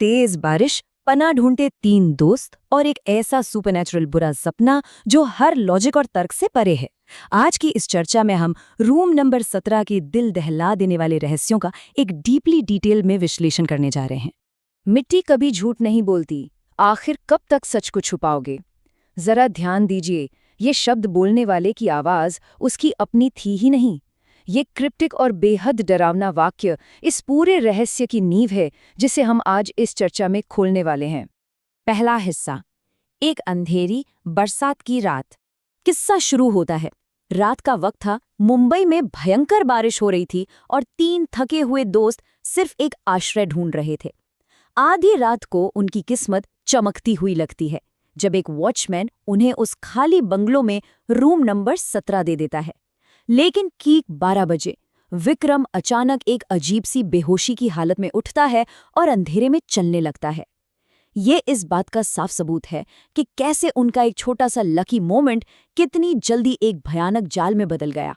तेज बारिश, पनाह ढूंढते 3 दोस्त और एक ऐसा सुपरनैचुरल बुरा सपना जो हर लॉजिक और तर्क से परे है। आज की इस चर्चा में हम रूम नंबर 17 के दिल दहला देने वाले रहस्यों का एक डीपली डिटेल में विश्लेषण करने जा रहे हैं। मिट्टी कभी झूठ नहीं बोलती, आखिर कब तक सच को छुपाओगे? जरा ध्यान दीजिए, ये शब्द बोलने वाले की आवाज उसकी अपनी थी ही नहीं। ये क्रिप्टिक और बेहद डरावना वाक्य इस पूरे रहस्य की नींव है जिसे हम आज इस चर्चा में खोलने वाले हैं। पहला हिस्सा, एक अंधेरी बरसात की रात। किस्सा शुरू होता है। रात का वक्त था, मुंबई में भयंकर बारिश हो रही थी और 3 थके हुए दोस्त सिर्फ एक आश्रय ढूंढ रहे थे। आधी रात को उनकी किस्मत चमकती हुई लगती है जब एक वॉचमैन उन्हें उस खाली बंगलों में रूम नंबर 17 दे देता है। लेकिन ठीक 12 बजे विक्रम अचानक एक अजीब सी बेहोशी की हालत में उठता है और अंधेरे में चलने लगता है। ये इस बात का साफ सबूत है कि कैसे उनका एक छोटा सा लकी मोमेंट कितनी जल्दी एक भयानक जाल में बदल गया।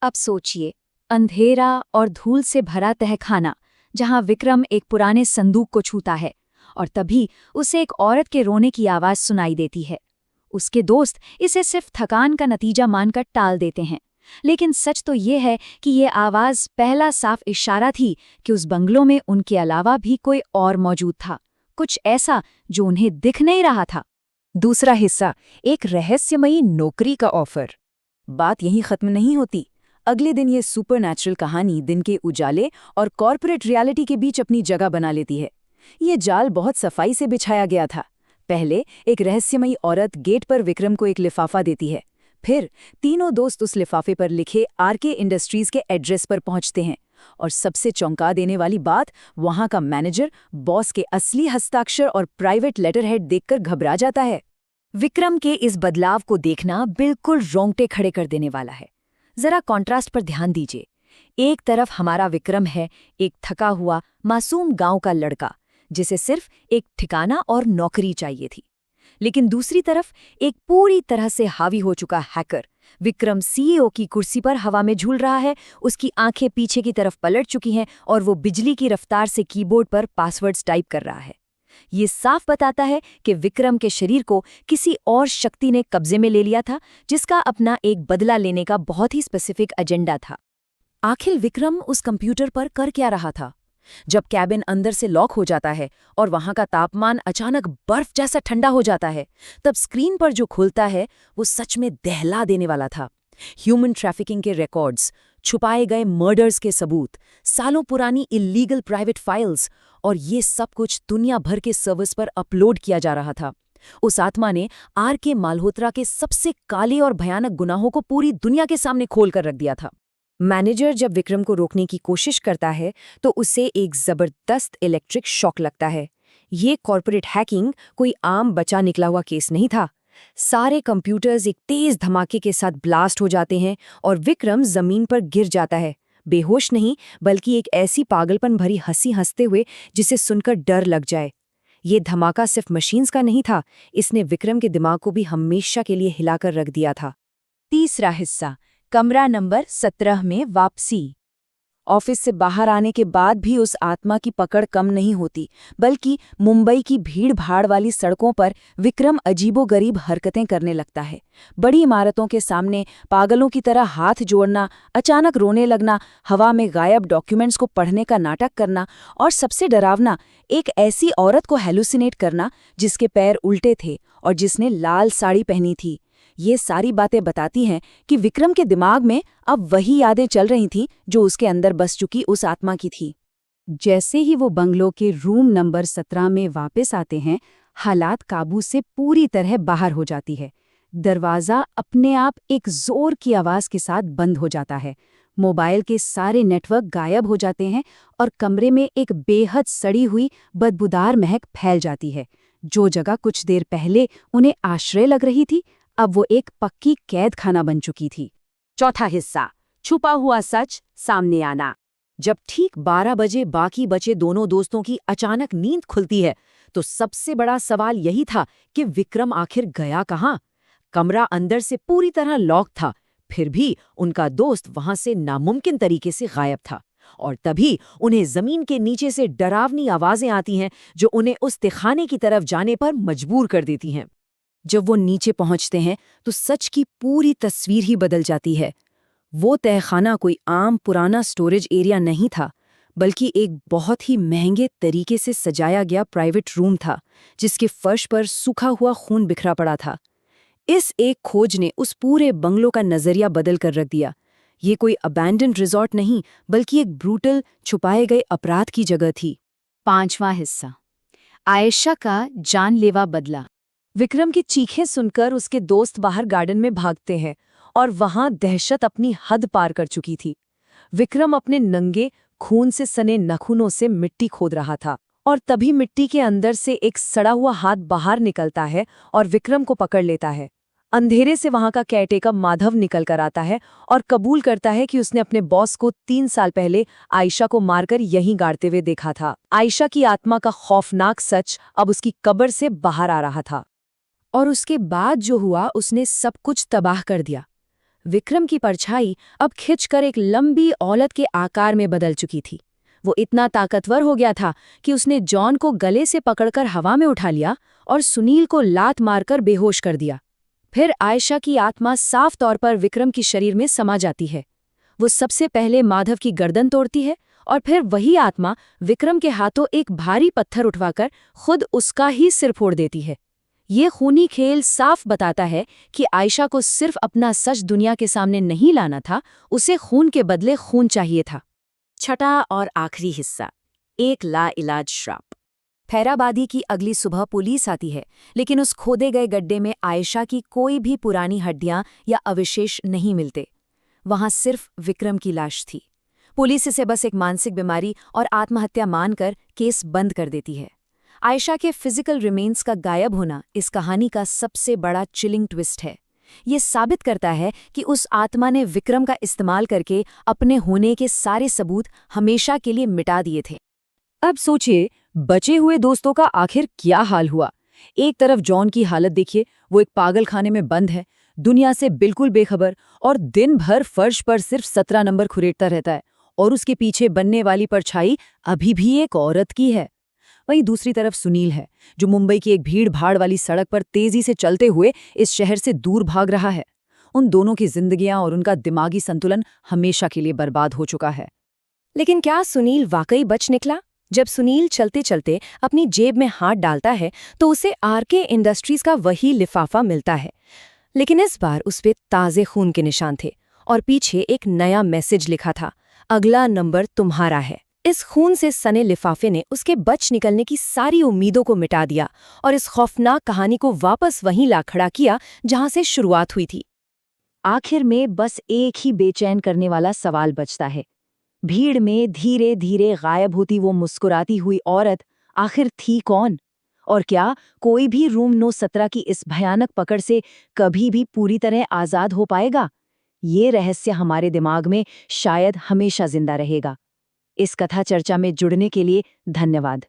अब सोचिए, अंधेरा और धूल से भरा तहखाना जहां विक्रम एक पुराने संदूक को छूता है और तभी उसे एक औरत के रोने की आवाज सुनाई देती है। उसके दोस्त इसे सिर्फ थकान का नतीजा मानकर टाल देते हैं, लेकिन सच तो ये है कि ये आवाज पहला साफ इशारा थी कि उस बंगलों में उनके अलावा भी कोई और मौजूद था, कुछ ऐसा जो उन्हें दिख नहीं रहा था। दूसरा हिस्सा, एक रहस्यमयी नौकरी का ऑफर। बात यहीं खत्म नहीं होती। अगले दिन ये सुपरनैचुरल कहानी दिन के उजाले और कॉर्पोरेट रियलिटी के बीच अपनी जगह बना लेती है। ये जाल बहुत सफाई से बिछाया गया था। पहले एक रहस्यमयी औरत गेट पर विक्रम को एक लिफाफा देती है। फिर तीनों दोस्त उस लिफाफे पर लिखे आरके इंडस्ट्रीज के एड्रेस पर पहुंचते हैं और सबसे चौंका देने वाली बात, वहां का मैनेजर बॉस के असली हस्ताक्षर और प्राइवेट लेटर हेड देखकर घबरा जाता है। विक्रम के इस बदलाव को देखना बिल्कुल रोंगटे खड़े कर देने वाला है। जरा कॉन्ट्रास्ट पर ध्यान दीजिए। एक तरफ हमारा विक्रम है, एक थका हुआ मासूम गांव का लड़का जिसे सिर्फ एक ठिकाना और नौकरी चाहिए थी। लेकिन दूसरी तरफ एक पूरी तरह से हावी हो चुका हैकर। विक्रम सीईओ की कुर्सी पर हवा में झूल रहा है, उसकी आंखें पीछे की तरफ पलट चुकी हैं और वो बिजली की रफ्तार से कीबोर्ड पर पासवर्ड्स टाइप कर रहा है। ये साफ बताता है कि विक्रम के शरीर को किसी और शक्ति ने कब्जे में ले लिया था, जिसका अपना एक बदला लेने का बहुत ही स्पेसिफिक एजेंडा था। आखिर विक्रम उस कंप्यूटर पर कर क्या रहा था? जब कैबिन अंदर से लॉक हो जाता है और वहां का तापमान अचानक बर्फ जैसा ठंडा हो जाता है, तब स्क्रीन पर जो खुलता है वो सच में दहला देने वाला था। ह्यूमन ट्रैफिकिंग के रिकॉर्ड्स, छुपाए गए मर्डर्स के सबूत, सालों पुरानी इल्लीगल प्राइवेट फाइल्स, और ये सब कुछ दुनिया भर के सर्वर्स पर अपलोड किया जा रहा था। उस आत्मा ने आरके मालहोत्रा के सबसे काले और भयानक गुनाहों को पूरी दुनिया के सामने खोल कर रख दिया था। मैनेजर जब विक्रम को रोकने की कोशिश करता है तो उसे एक जबरदस्त इलेक्ट्रिक शॉक लगता है। ये कॉर्पोरेट हैकिंग कोई आम बचा निकला हुआ केस नहीं था। सारे कंप्यूटर्स एक तेज धमाके के साथ ब्लास्ट हो जाते हैं और विक्रम जमीन पर गिर जाता है, बेहोश नहीं बल्कि एक ऐसी पागलपन भरी हंसी हंसते हुए जिसे सुनकर डर लग जाए। ये धमाका सिर्फ मशीन्स का नहीं था, इसने विक्रम के दिमाग को भी हमेशा के लिए हिलाकर रख दिया था। तीसरा हिस्सा, कमरा नंबर 17 में वापसी। ऑफिस से बाहर आने के बाद भी उस आत्मा की पकड़ कम नहीं होती, बल्कि मुंबई की भीड़-भाड़ वाली सड़कों पर विक्रम अजीबोगरीब हरकतें करने लगता है। बड़ी इमारतों के सामने पागलों की तरह हाथ जोड़ना, अचानक रोने लगना, हवा में गायब डॉक्यूमेंट्स को पढ़ने का नाटक करना और सबसे डरावना, एक ऐसी औरत को हेलुसिनेट करना जिसके पैर उल्टे थे और जिसने लाल साड़ी पहनी थी। ये सारी बातें बताती हैं कि विक्रम के दिमाग में अब वही यादें चल रही थीं जो उसके अंदर बस चुकी उस आत्मा की थी। जैसे ही वो बंगलों के रूम नंबर 17 में वापस आते हैं, हालात काबू से पूरी तरह बाहर हो जाती है। दरवाज़ा अपने आप एक जोर की आवाज़ के साथ बंद हो जाता है। मोबाइल के सारे नेटवर्क गायब हो जाते हैं और कमरे में एक बेहद सड़ी हुई बदबूदार महक फैल जाती है। जो जगह कुछ देर पहले उन्हें आश्रय लग रही थी, अब वो एक पक्की कैद खाना बन चुकी थी। चौथा हिस्सा, छुपा हुआ सच सामने आना। जब ठीक 12 बजे बाकी बचे दोनों दोस्तों की अचानक नींद खुलती है, तो सबसे बड़ा सवाल यही था कि विक्रम आखिर गया कहाँ? कमरा अंदर से पूरी तरह लॉक था, फिर भी उनका दोस्त वहां से नामुमकिन तरीके से गायब था। और तभी उन्हें जमीन के नीचे से डरावनी आवाजें आती हैं जो उन्हें उस तहखाने की तरफ जाने पर मजबूर कर देती हैं। जब वो नीचे पहुंचते हैं तो सच की पूरी तस्वीर ही बदल जाती है। वो तहखाना कोई आम पुराना स्टोरेज एरिया नहीं था, बल्कि एक बहुत ही महंगे तरीके से सजाया गया प्राइवेट रूम था, जिसके फर्श पर सूखा हुआ खून बिखरा पड़ा था। इस एक खोज ने उस पूरे बंगलो का नजरिया बदल कर रख दिया। ये कोई अबैंडन्ड रिजॉर्ट नहीं, बल्कि एक ब्रूटल, छुपाए गए अपराध की जगह थी। 5वां हिस्सा, आयशा का जानलेवा बदला। विक्रम की चीखें सुनकर उसके दोस्त बाहर गार्डन में भागते हैं और वहां दहशत अपनी हद पार कर चुकी थी। विक्रम अपने नंगे, खून से सने नखूनों से मिट्टी खोद रहा था और तभी मिट्टी के अंदर से एक सड़ा हुआ हाथ बाहर निकलता है और विक्रम को पकड़ लेता है। अंधेरे से वहां का केयरटेकर माधव निकल कर आता है और कबूल करता है कि उसने अपने बॉस को 3 साल पहले आयशा को मारकर यहीं गाड़ते हुए देखा था। आयशा की आत्मा का खौफनाक सच अब उसकी कब्र से बाहर आ रहा था। और उसके बाद जो हुआ उसने सब कुछ तबाह कर दिया। विक्रम की परछाई अब खिंचकर एक लंबी औलत के आकार में बदल चुकी थी। वो इतना ताकतवर हो गया था कि उसने जॉन को गले से पकड़कर हवा में उठा लिया और सुनील को लात मारकर बेहोश कर दिया। फिर आयशा की आत्मा साफ तौर पर विक्रम की शरीर में समा जाती है। वो सबसे पहले माधव की गर्दन तोड़ती है और फिर वही आत्मा विक्रम के हाथों एक भारी पत्थर उठवाकर खुद उसका ही सिर फोड़ देती है। ये खूनी खेल साफ बताता है कि आयशा को सिर्फ अपना सच दुनिया के सामने नहीं लाना था, उसे खून के बदले खून चाहिए था। छठा और आखिरी हिस्सा, एक लाइलाज श्राप। फैराबादी की अगली सुबह पुलिस आती है, लेकिन उस खोदे गए गड्ढे में आयशा की कोई भी पुरानी हड्डियां या अवशेष नहीं मिलते। वहां सिर्फ विक्रम की लाश थी। पुलिस इसे बस एक मानसिक बीमारी और आत्महत्या मानकर केस बंद कर देती है। आयशा के फिजिकल रिमेन्स का गायब होना इस कहानी का सबसे बड़ा चिलिंग ट्विस्ट है। ये साबित करता है कि उस आत्मा ने विक्रम का इस्तेमाल करके अपने होने के सारे सबूत हमेशा के लिए मिटा दिए थे। अब सोचिए, बचे हुए दोस्तों का आखिर क्या हाल हुआ। एक तरफ जॉन की हालत देखिए, वो एक पागल खाने में बंद है, दुनिया से बिल्कुल बेखबर और दिन भर फर्श पर सिर्फ 17 नंबर खुरेटता रहता है, और उसके पीछे बनने वाली परछाई अभी भी एक औरत की है। वहीं दूसरी तरफ सुनील है, जो मुंबई की एक भीड़ भाड़ वाली सड़क पर तेजी से चलते हुए इस शहर से दूर भाग रहा है। उन दोनों की जिंदगियां और उनका दिमागी संतुलन हमेशा के लिए बर्बाद हो चुका है। लेकिन क्या सुनील वाकई बच निकला? जब सुनील चलते चलते अपनी जेब में हाथ डालता है तो उसे आरके इंडस्ट्रीज का वही लिफाफा मिलता है, लेकिन इस बार उस पे ताजे खून के निशान थे और पीछे एक नया मैसेज लिखा था, अगला नंबर तुम्हारा है। इस खून से सने लिफाफे ने उसके बच निकलने की सारी उम्मीदों को मिटा दिया और इस खौफनाक कहानी को वापस वहीं ला खड़ा किया जहां से शुरुआत हुई थी। आखिर में बस एक ही बेचैन करने वाला सवाल बचता है, भीड़ में धीरे धीरे गायब होती वो मुस्कुराती हुई औरत आखिर थी कौन? और क्या कोई भी रूम 917 की इस भयानक पकड़ से कभी भी पूरी तरह आजाद हो पाएगा? ये रहस्य हमारे दिमाग में शायद हमेशा जिंदा रहेगा। इस कथा चर्चा में जुड़ने के लिए धन्यवाद।